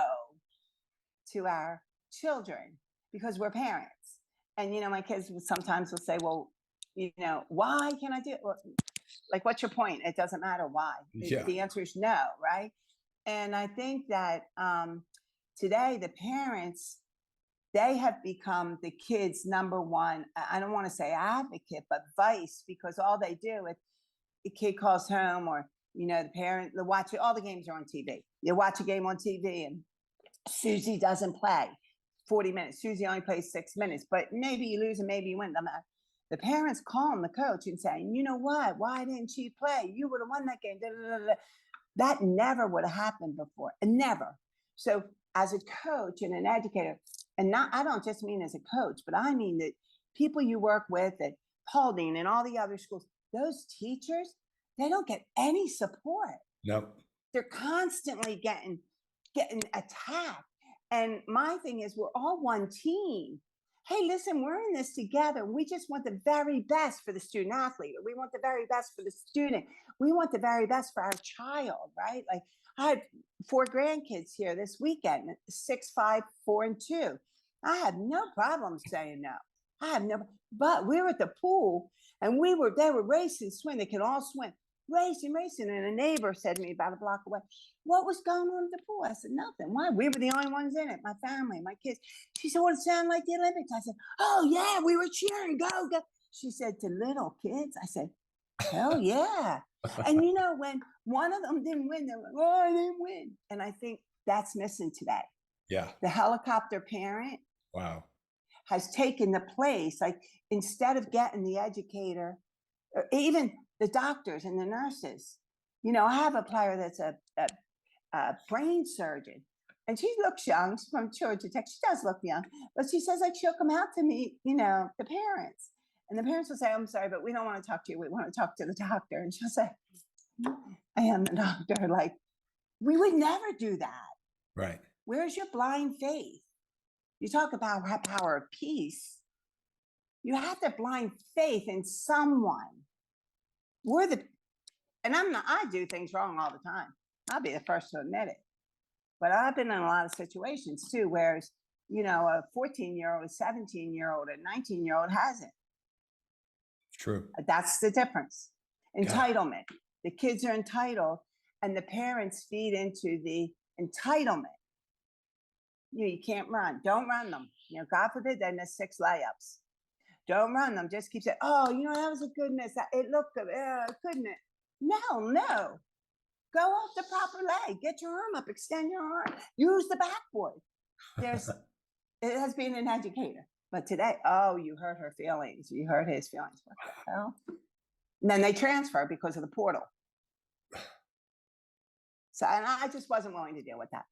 to our children, because we're parents. And, my kids sometimes will say, well, why can't I do it? Well, like, what's your point? It doesn't matter why. Yeah. The answer is no, right? And I think that today, the parents, they have become the kids' number one, I don't want to say advocate, but vice, because all they do, if the kid calls home, or, the parent, they watch it, all the games are on TV. You watch a game on TV, and Suzie doesn't play 40 minutes. Suzie only plays 6 minutes, but maybe you lose and maybe you win. the parents calling the coach and saying, you know what? Why didn't she play? You would have won that game. Da, da, da, da. That never would have happened before. And never. So as a coach and an educator, and not, I don't just mean as a coach, but I mean that people you work with at Paulding and all the other schools, those teachers, they don't get any support. Nope. They're constantly getting attacked. And my thing is, we're all one team. Hey, listen, we're in this together. We just want the very best for the student athlete. We want the very best for the student. We want the very best for our child, right? Like I had 4 grandkids here this weekend, 6, 5, 4, and 2. I had no problem saying no. I have no, but we were at the pool and they were racing, swim. They can all swim, racing. And a neighbor said to me about a block away, what was going on at the pool? I said, nothing. Why? We were the only ones in it, my family, my kids. She said, well, it sounded like the Olympics. I said, oh yeah, we were cheering, go. She said, to little kids? I said, hell yeah. And you know, when one of them didn't win, they were like, oh, I didn't win. And I think that's missing today. Yeah. The helicopter parent. Wow. Has taken the place, like instead of getting the educator, or even the doctors and the nurses. You know, I have a player that's a brain surgeon, and she looks young. She's from Georgia Tech. She does look young, but she says like she'll come out to meet, you know, the parents, and the parents will say, "I'm sorry, but we don't want to talk to you. We want to talk to the doctor." And she'll say, "I am the doctor." Like we would never do that. Right. Where's your blind faith? You talk about power of peace. You have to blind faith in someone. And I do things wrong all the time. I'll be the first to admit it. But I've been in a lot of situations too, where, you know, a 14-year-old, a 17-year-old, a 19-year-old hasn't. True. That's the difference. Entitlement. The kids are entitled and the parents feed into the entitlement. You can't run. Don't run them. You know, God forbid they miss 6 layups. Don't run them. Just keep saying, oh, you know, that was a good miss. It looked good. Couldn't it? No. Go off the proper leg. Get your arm up. Extend your arm. Use the backboard. It has been an educator. But today, oh, you hurt her feelings. You hurt his feelings. What the hell? And then they transfer because of the portal. So, and I just wasn't willing to deal with that.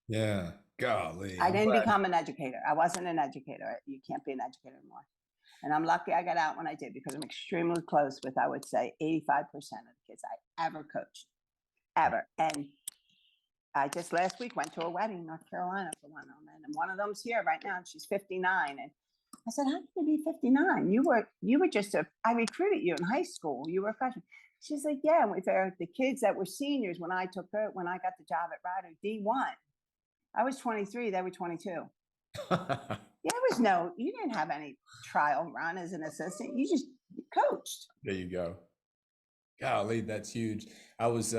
Yeah. Golly. I didn't become an educator. I wasn't an educator. You can't be an educator anymore. And I'm lucky I got out when I did because I'm extremely close with, I would say, 85% of the kids I ever coached, ever. And I just last week went to a wedding in North Carolina for one of them. And one of them's here right now, and she's 59. And I said, how can you be 59? You were just I recruited you in high school. You were a freshman. She's like, yeah. And the kids that were seniors when I got the job at Ryder, D1. I was 23, they were 22. You didn't have any trial run as an assistant. You just coached. There you go. Golly, that's huge. I was,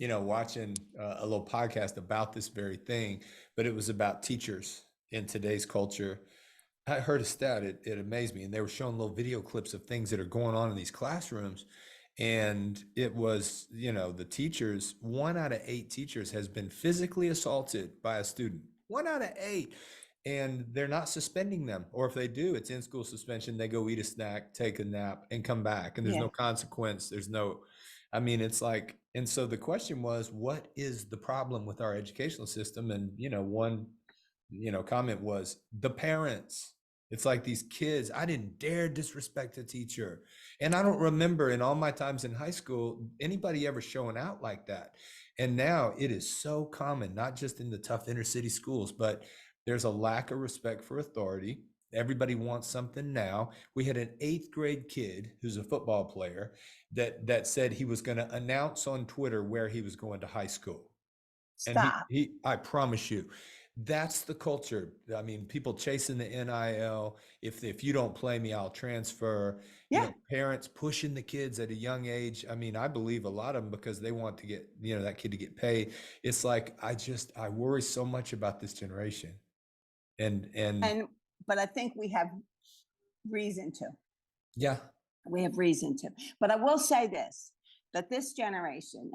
watching a little podcast about this very thing, but it was about teachers in today's culture. I heard a stat, it amazed me. And they were showing little video clips of things that are going on in these classrooms. And it was, the teachers, 1 out of 8 teachers has been physically assaulted by a student. 1 out of 8. And they're not suspending them. Or if they do, it's in school suspension. They go eat a snack, take a nap, and come back. And there's no consequence. It's like, and so the question was, what is the problem with our educational system? And, one, comment was the parents. It's like these kids, I didn't dare disrespect a teacher. And I don't remember in all my times in high school, anybody ever showing out like that. And now it is so common, not just in the tough inner city schools, but there's a lack of respect for authority. Everybody wants something now. We had an 8th grade kid who's a football player that said he was going to announce on Twitter where he was going to high school. Stop. And I promise you, that's the culture. I mean, people chasing the NIL. If you don't play me, I'll transfer. Parents pushing the kids at a young age. I mean, I believe a lot of them because they want to get, that kid to get paid. It's like, I worry so much about this generation. But I think we have reason to. Yeah. We have reason to. But I will say this, that this generation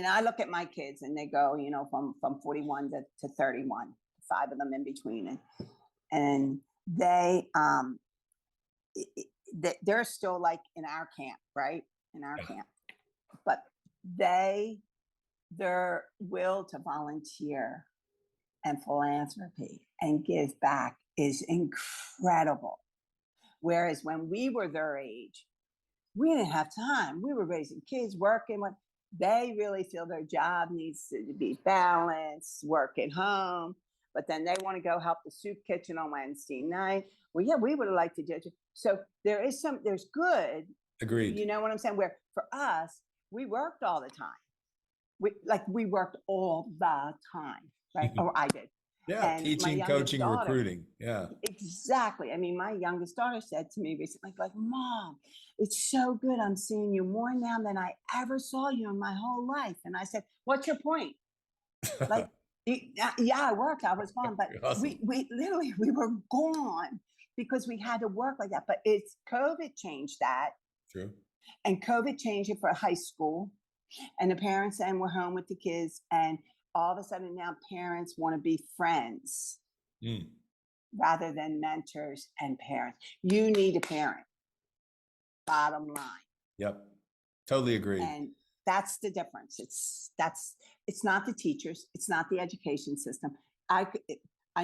I look at my kids and they go, from 41 to 31, 5 of them in between. And they they're still like in our camp, right? In our camp, but their will to volunteer and philanthropy and give back is incredible. Whereas when we were their age, we didn't have time. We were raising kids, working. When they really feel their job needs to be balanced, work at home, but then they want to go help the soup kitchen on Wednesday night. Well, yeah, we would have liked to do it. So there's good. Agreed. You know what I'm saying? Where for us, we worked all the time. We worked all the time, right? Or I did. Yeah, And teaching, coaching, recruiting. Yeah. Exactly. I mean, my youngest daughter said to me recently, like, Mom, it's so good. I'm seeing you more now than I ever saw you in my whole life. And I said, what's your point? Like, yeah, I worked, I was gone, but Awesome. we literally, we were gone because we had to work like that. But it's COVID changed that. True. And COVID changed it for high school. And the parents then were home with the kids. And all of a sudden now parents want to be friends rather than mentors and parents. You need a parent, bottom line. Yep. Totally agree. And that's the difference. It's not the teachers. It's not the education system. I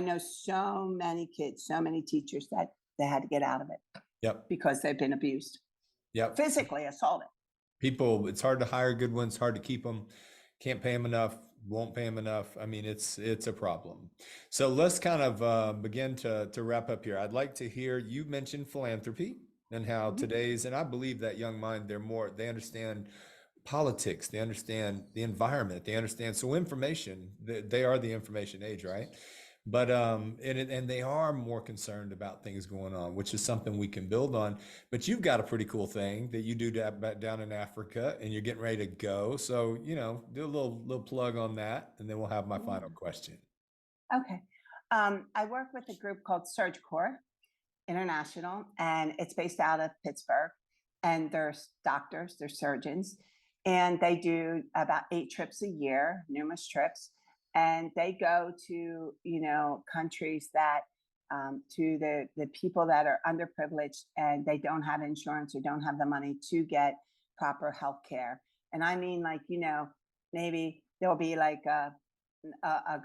know so many kids, so many teachers that they had to get out of it. Yep. Because they've been abused. Yep. Physically assaulted. People, it's hard to hire good ones, hard to keep them, can't pay them enough, won't pay them enough. I mean, it's a problem. So let's kind of begin to wrap up here. I'd like to hear, you mentioned philanthropy and how today's, and I believe that young mind, they understand politics, they understand the environment, they understand, so information, they are the information age, right? But and they are more concerned about things going on, which is something we can build on. But you've got a pretty cool thing that you do down in Africa, and you're getting ready to go. So do a little plug on that, and then we'll have my final question. Okay, I work with a group called SurgCorps International, and it's based out of Pittsburgh. And there's doctors, there's surgeons, and they do about 8 trips a year, numerous trips. And they go to countries that to the people that are underprivileged and they don't have insurance or don't have the money to get proper health care. And I mean, like, maybe there'll be like a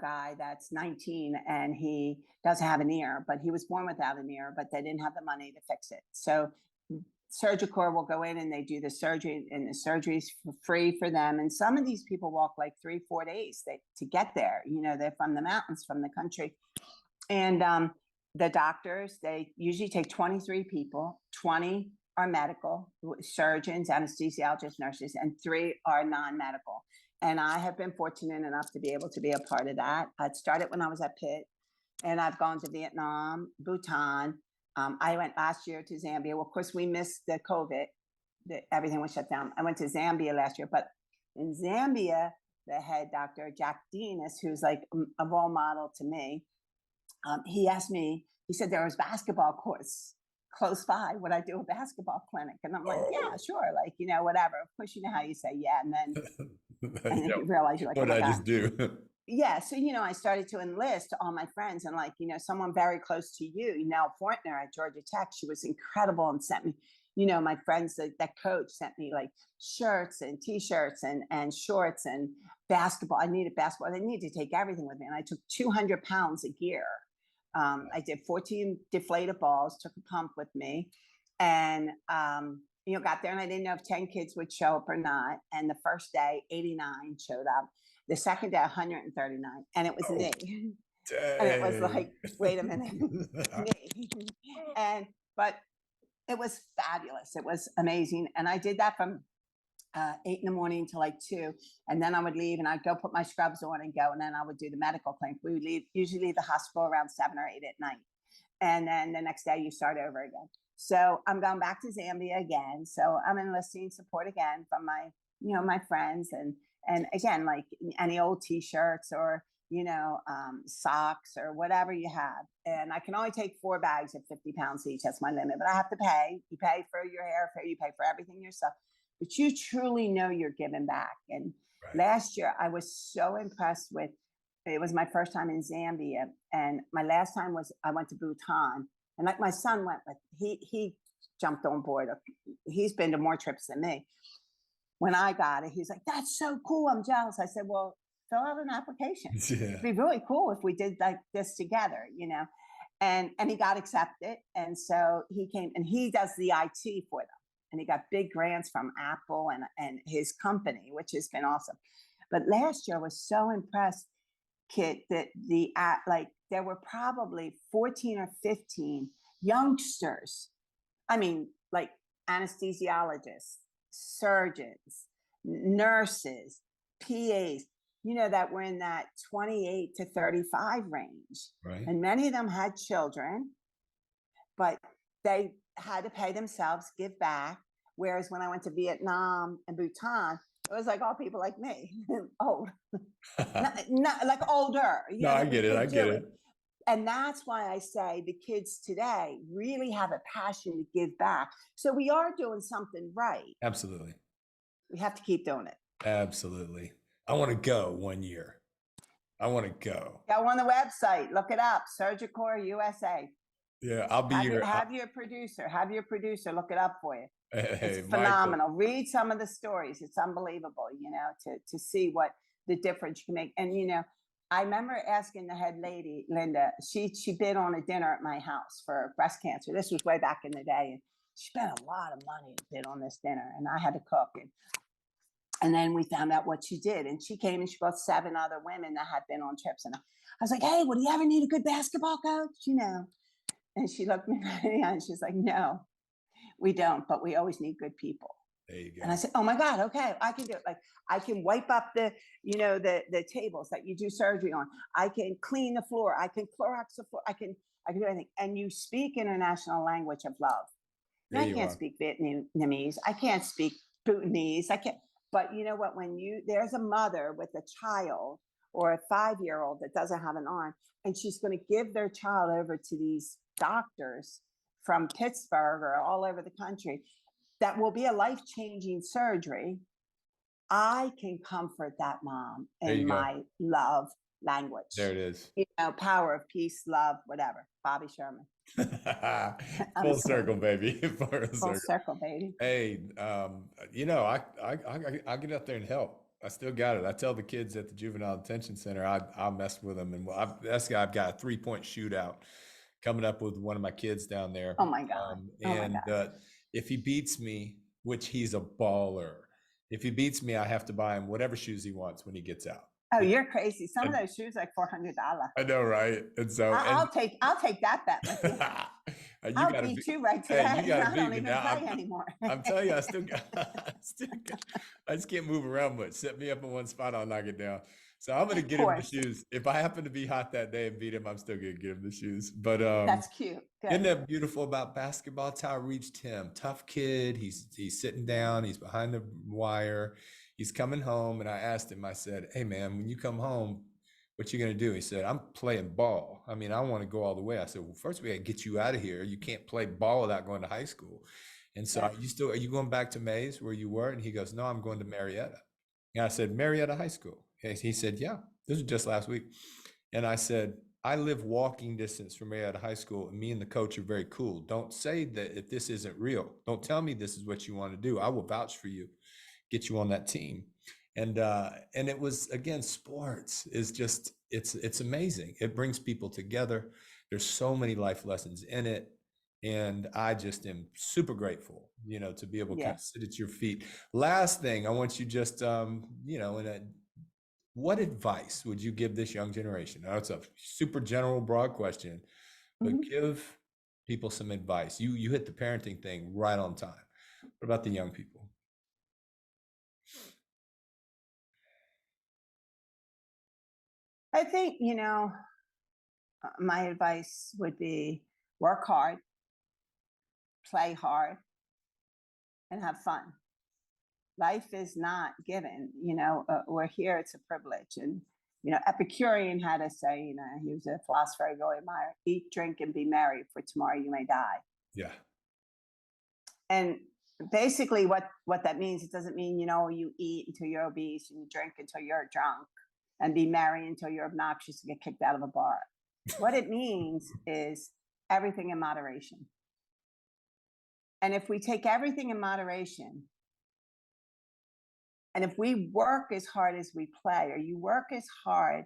guy that's 19 and he doesn't have an ear, but he was born without an ear, but they didn't have the money to fix it. So SurgCorps will go in and they do the surgery, and the surgery's for free for them. And some of these people walk like 3-4 days to get there. They're from the mountains, from the country. And the doctors, they usually take 23 people, 20 are medical, surgeons, anesthesiologists, nurses, and 3 are non-medical. And I have been fortunate enough to be able to be a part of that. I started when I was at Pitt, and I've gone to Vietnam, Bhutan. I went last year to Zambia. Well, of course, we missed the COVID. Everything was shut down. I went to Zambia last year. But in Zambia, the head doctor, Jack Denis, who's like a role model to me, he asked me, he said there was basketball courts close by. Would I do a basketball clinic? And I'm like, yeah, sure. Like, whatever. Of course, you know how you say yeah. And then you realize you're like, what oh my I God. just do. Yeah, so I started to enlist all my friends, and like someone very close to you, Nell Fortner at Georgia Tech. She was incredible and sent me, my friends that coach sent me like shirts and T-shirts and shorts and basketball. I needed basketball. I needed to take everything with me, and I took 200 pounds of gear. I did 14 deflated balls, took a pump with me, and got there, and I didn't know if 10 kids would show up or not. And the first day, 89 showed up. The second day, 139, and it was me. Dang. And it was like, wait a minute, me. But it was fabulous. It was amazing. And I did that from 8 in the morning to like 2. And then I would leave and I'd go put my scrubs on and go. And then I would do the medical clinic. We would usually leave the hospital around 7 or 8 at night. And then the next day you start over again. So I'm going back to Zambia again. So I'm enlisting support again from my, my friends. And again, like any old T-shirts or, socks or whatever you have. And I can only take 4 bags of 50 pounds each. That's my limit, but I have to pay. You pay for your hairfare, you pay for everything yourself, but you truly know you're giving back. And last year I was so impressed with, it was my first time in Zambia. And my last time was, I went to Bhutan. And like my son went with, he jumped on board. He's been to more trips than me. When I got it, he's like, that's so cool. I'm jealous. I said, well, fill out an application. Yeah. It'd be really cool if we did like this together, you know? And he got accepted. And so he came and he does the IT for them. And he got big grants from Apple and his company, which has been awesome. But last year I was so impressed, Kit, that like there were probably 14 or 15 youngsters. I mean, like anesthesiologists, surgeons, nurses, PAs, you know, that were in that 28 to 35 range. Right. And many of them had children, but they had to pay themselves, give back. Whereas when I went to Vietnam and Bhutan, it was like all people like me, old, not like older. No, I get it. I get it. And that's why I say the kids today really have a passion to give back. So we are doing something right. Absolutely. We have to keep doing it. Absolutely. I want to go 1 year. I want to go. Go on the website, look it up, Surgical USA. Yeah, I'll be have your producer look it up for you. Hey, it's phenomenal. Michael. Read some of the stories. It's unbelievable, you know, to see what the difference you can make. And, you know, I remember asking the head lady, Linda, she bid on a dinner at my house for breast cancer. This was way back in the day. And she spent a lot of money to bid on this dinner. And I had to cook. And then we found out what she did. And she came and she brought 7 other women that had been on trips. And I was like, hey, well, do you ever need a good basketball coach? You know? And she looked me right in the eye and she's like, no, we don't, but we always need good people. There you go. And I said, oh my God, okay, I can do it. Like I can wipe up the, you know, the tables that you do surgery on. I can clean the floor. I can Clorox the floor. I can do anything. And you speak international language of love. I can't speak Vietnamese. I can't speak Bhutanese. I can't. But you know what? When there's a mother with a child or a 5-year-old that doesn't have an arm, and she's going to give their child over to these doctors from Pittsburgh or all over the country, that will be a life-changing surgery. I can comfort that mom in my love language. There it is. You know, power of peace, love, whatever. Bobby Sherman. Full circle, baby. Full circle, baby. Hey, you know, I get out there and help. I still got it. I tell the kids at the juvenile detention center, I'll mess with them. And I've got a 3-point shootout coming up with one of my kids down there. Oh my God. If he beats me, which he's a baller, if he beats me, I have to buy him whatever shoes he wants when he gets out. Oh, you're crazy. Some of those shoes like $400. I know, right? And so I'll take that bet with you. I'll beat you right today. Hey, you gotta I don't even play anymore. I'm telling you, I just can't move around much. Set me up in one spot, I'll knock it down. So I'm going to get him the shoes. If I happen to be hot that day and beat him, I'm still going to get him the shoes. But that's cute. Good. Isn't that beautiful about basketball? That's how I reached him. Tough kid. He's sitting down. He's behind the wire. He's coming home. And I asked him, I said, hey, man, when you come home, what you going to do? He said, I'm playing ball. I mean, I want to go all the way. I said, well, first we got to get you out of here. You can't play ball without going to high school. And so are you going back to Mays where you were? And he goes, no, I'm going to Marietta. And I said, Marietta High School. He said, yeah, this was just last week. And I said, I live walking distance from Marietta High School, and me and the coach are very cool. Don't say that if this isn't real. Don't tell me this is what you want to do. I will vouch for you, get you on that team. And it was, again, sports is just, it's amazing. It brings people together. There's so many life lessons in it. And I just am super grateful, you know, to be able to kind of sit at your feet. Last thing, I want you just, you know, what advice would you give this young generation? Now, it's a super general, broad question, but give people some advice. You hit the parenting thing right on time. What about the young people? I think, you know, my advice would be work hard, play hard, and have fun. Life is not given, you know, we're here, it's a privilege. And, you know, Epicurean had to say, you know, he was a philosopher I really admire, eat, drink, and be merry, for tomorrow you may die. Yeah. And basically what that means, it doesn't mean, you know, you eat until you're obese and you drink until you're drunk and be merry until you're obnoxious and get kicked out of a bar. What it means is everything in moderation. And if we take everything in moderation, and if we work as hard as we play, or you work as hard,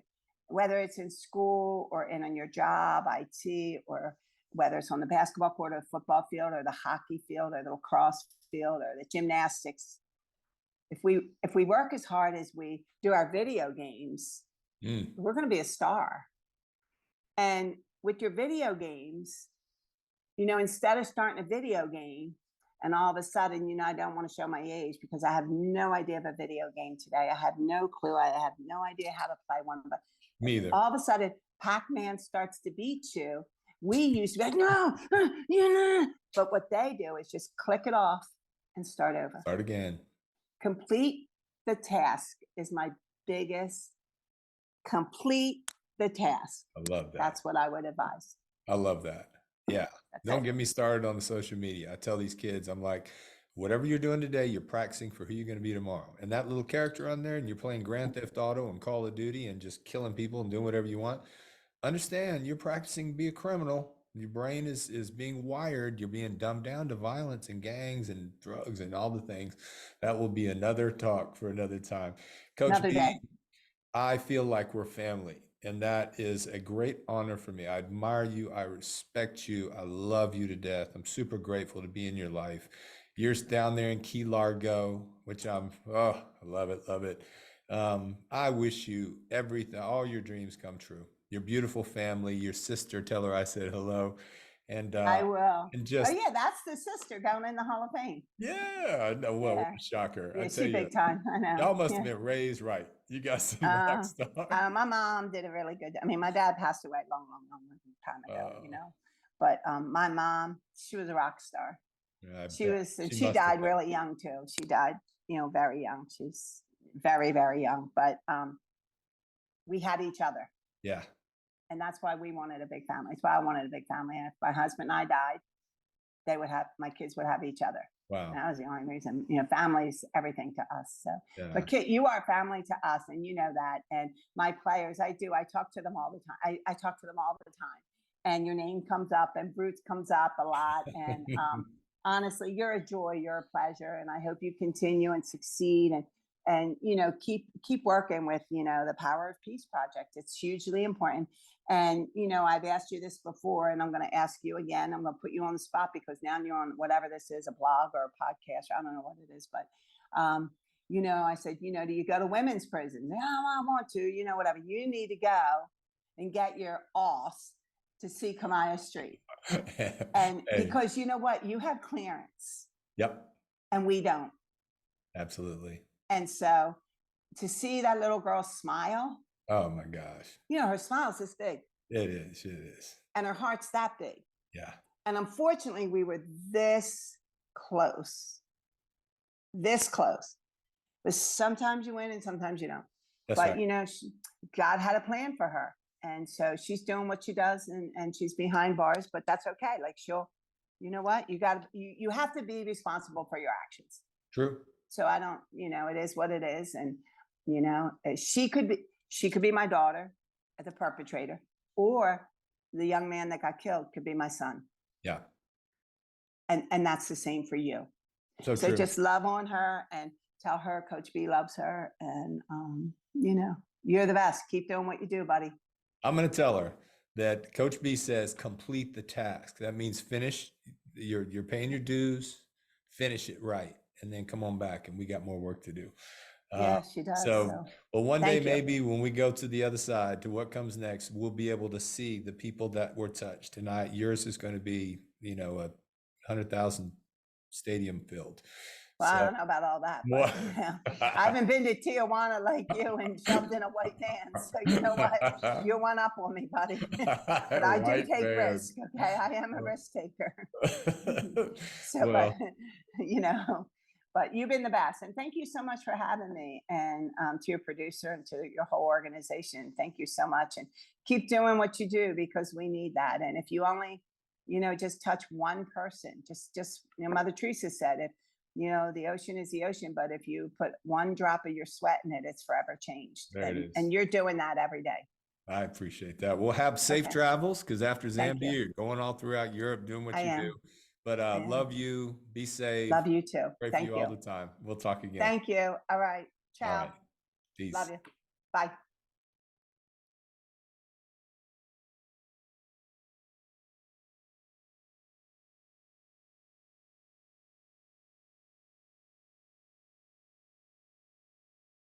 whether it's in school or on your job, IT, or whether it's on the basketball court or the football field or the hockey field or the lacrosse field or the gymnastics, if we work as hard as we do our video games, we're going to be a star. And with your video games, instead of starting a video game and all of a sudden, I don't want to show my age because I have no idea of a video game today. I have no clue. I have no idea how to play one. But me either. All of a sudden, Pac-Man starts to beat you. We used to be like, no, but what they do is just click it off and start over. Start again. Complete the task is my biggest. Complete the task. I love that. That's what I would advise. I love that. Yeah. Don't get me started on the social media. I tell these kids, I'm like, whatever you're doing today, you're practicing for who you're going to be tomorrow. And that little character on there, and you're playing Grand Theft Auto and Call of Duty and just killing people and doing whatever you want. Understand, you're practicing to be a criminal. Your brain is being wired. You're being dumbed down to violence and gangs and drugs and all the things. That will be another talk for another time. Coach B, I feel like we're family. And that is a great honor for me. I admire you. I respect you. I love you to death. I'm super grateful to be in your life. You're down there in Key Largo, which I love it, love it. I wish you everything, all your dreams come true. Your beautiful family, your sister, tell her I said hello. And I will. And just, oh yeah, that's the sister going in the Hall of Fame. Yeah, no, well, what a shocker. Yeah, I tell she you, big time. I know. Y'all must have been raised right. You got some rock stars. My mom did a really good. I mean, my dad passed away long time ago, But my mom, she was a rock star. Yeah, she died really young too. She died, very young. She's very, very young. But we had each other. Yeah. And that's why we wanted a big family. That's why I wanted a big family. And if my husband and I died, my kids would have each other. Wow. And that was the only reason. Family's everything to us. So, yeah. But Kit, you are family to us, and you know that. And my players, I talk to them all the time. I talk to them all the time. And your name comes up, and Bruce comes up a lot. And honestly, you're a joy. You're a pleasure. And I hope you continue and succeed. And keep working with the Power of Peace Project. It's hugely important. And I've asked you this before, and I'm going to ask you again. I'm going to put you on the spot because now you're on whatever this is, a blog or a podcast. I don't know what it is, but I said, do you go to women's prison? No, I want to. Whatever. You need to go and get your ass to see Kamaya Street, and because you know what, you have clearance. Yep. And we don't. Absolutely. And so to see that little girl smile. Oh my gosh. Her smile's this big. It is. And her heart's that big. Yeah. And unfortunately, we were this close. But sometimes you win and sometimes you don't. That's but, right. God had a plan for her. And so she's doing what she does and she's behind bars, but that's okay. Like you have to be responsible for your actions. True. So I don't, it is what it is. And, she could be my daughter, the perpetrator, or the young man that got killed could be my son. Yeah. And that's the same for you. So true. Just love on her and tell her Coach B loves her. And, you're the best. Keep doing what you do, buddy. I'm going to tell her that Coach B says, complete the task. That means finish. You're paying your dues, finish it right. And then come on back, and we got more work to do. Yeah, she does. Well, one day, maybe when we go to the other side, to what comes next, we'll be able to see the people that were touched. Tonight, yours is going to be, a 100,000 stadium filled. Well, I don't know about all that. But, I haven't been to Tijuana like you and shoved in a white van. So you know what? You're one up on me, buddy. But I do take risk. Okay, I am a risk taker. But you've been the best. And thank you so much for having me, and to your producer and to your whole organization. Thank you so much. And keep doing what you do because we need that. And if you only, just touch one person, just Mother Teresa said, if, the ocean is the ocean, but if you put one drop of your sweat in it, it's forever changed. And you're doing that every day. I appreciate that. We'll have safe Okay. travels, because after Thank Zambia, you. you're going all throughout Europe doing what I you do. am. But I am. love you. Be safe. Love you too. Pray for Thank you all you. the time. We'll talk again. Thank you. All right. All Ciao. right. Peace. Love you. Bye.